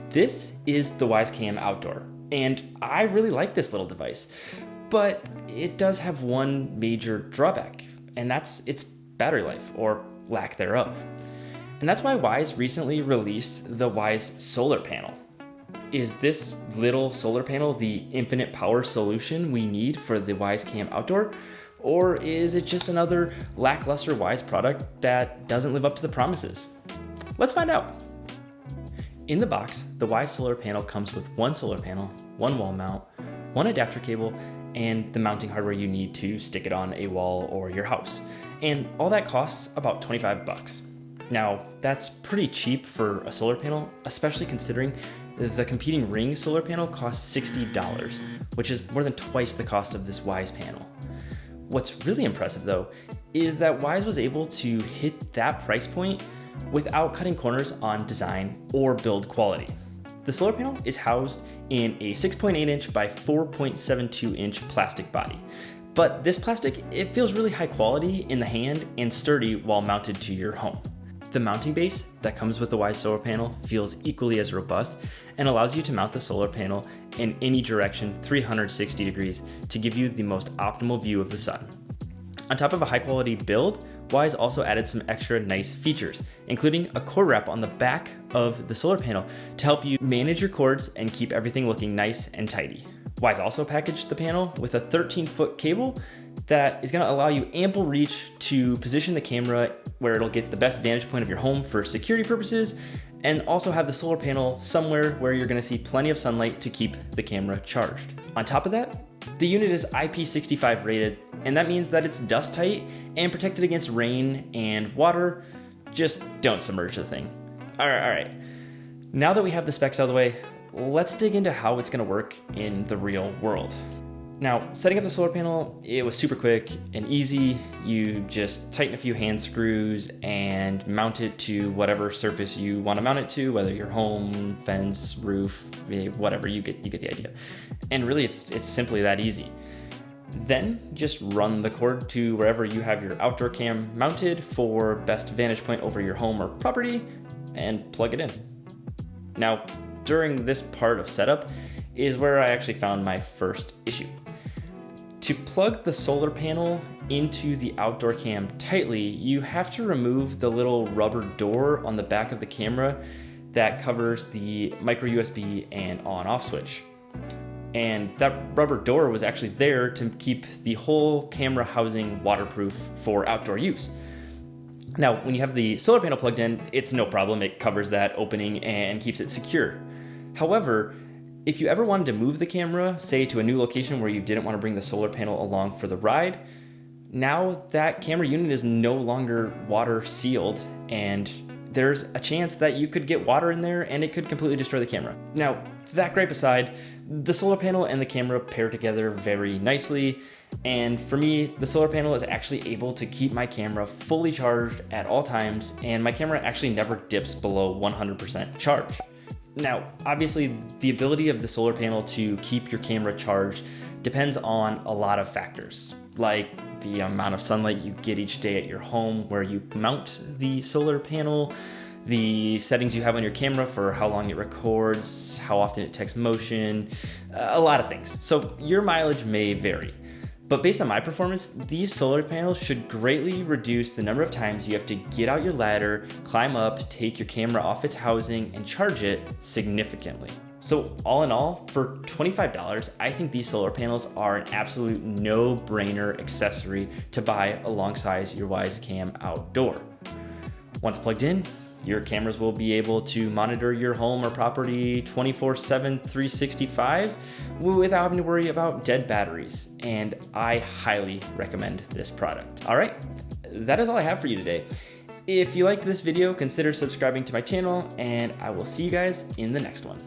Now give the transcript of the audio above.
This is the Wyze Cam Outdoor, and I really like this little device, but it does have one major drawback, and that's its battery life, or lack thereof. And that's why Wyze recently released the Wyze Solar Panel. Is this little solar panel the infinite power solution we need for the Wyze Cam Outdoor? Or is it just another lackluster Wyze product that doesn't live up to the promises? Let's find out. In the box, the Wyze Solar Panel comes with one solar panel, one wall mount, one adapter cable, and the mounting hardware you need to stick it on a wall or your house. And all that costs about 25 bucks. Now, that's pretty cheap for a solar panel, especially considering the competing Ring solar panel costs $60, which is more than twice the cost of this Wyze panel. What's really impressive though, is that Wyze was able to hit that price point without cutting corners on design or build quality. The solar panel is housed in a 6.8 inch by 4.72 inch plastic body. But this plastic, it feels really high quality in the hand and sturdy while mounted to your home. The mounting base that comes with the Wyze solar panel feels equally as robust and allows you to mount the solar panel in any direction 360 degrees to give you the most optimal view of the sun. On top of a high quality build, Wyze also added some extra nice features, including a cord wrap on the back of the solar panel to help you manage your cords and keep everything looking nice and tidy. Wyze also packaged the panel with a 13-foot cable that is going to allow you ample reach to position the camera where it'll get the best vantage point of your home for security purposes, and also have the solar panel somewhere where you're going to see plenty of sunlight to keep the camera charged. On top of that, the unit is IP65 rated, and that means that it's dust tight and protected against rain and water. Just don't submerge the thing. All right. Now that we have the specs out of the way, let's dig into how it's going to work in the real world. Now, setting up the solar panel, it was super quick and easy. You just tighten a few hand screws and mount it to whatever surface you want to mount it to, whether your home, fence, roof, whatever, you get the idea. And really, it's simply that easy. Then just run the cord to wherever you have your outdoor cam mounted for best vantage point over your home or property, and plug it in. Now, during this part of setup is where I actually found my first issue. To plug the solar panel into the outdoor cam tightly, you have to remove the little rubber door on the back of the camera that covers the micro USB and on-off switch. And that rubber door was actually there to keep the whole camera housing waterproof for outdoor use. Now, when you have the solar panel plugged in, it's no problem. It covers that opening and keeps it secure. However, if you ever wanted to move the camera, say to a new location where you didn't want to bring the solar panel along for the ride, now that camera unit is no longer water sealed, and there's a chance that you could get water in there and it could completely destroy the camera. Now, that gripe aside, the solar panel and the camera pair together very nicely, and for me, the solar panel is actually able to keep my camera fully charged at all times, and my camera actually never dips below 100% charge. Now, obviously, the ability of the solar panel to keep your camera charged depends on a lot of factors, like the amount of sunlight you get each day at your home where you mount the solar panel, the settings you have on your camera for how long it records, how often it takes motion, a lot of things. So your mileage may vary. But based on my performance, these solar panels should greatly reduce the number of times you have to get out your ladder, climb up, take your camera off its housing, and charge it significantly. So all in all, for $25, I think these solar panels are an absolute no-brainer accessory to buy alongside your Wyze Cam Outdoor. Once plugged in, your cameras will be able to monitor your home or property 24/7, 365 without having to worry about dead batteries. And I highly recommend this product. All right, that is all I have for you today. If you liked this video, consider subscribing to my channel, and I will see you guys in the next one.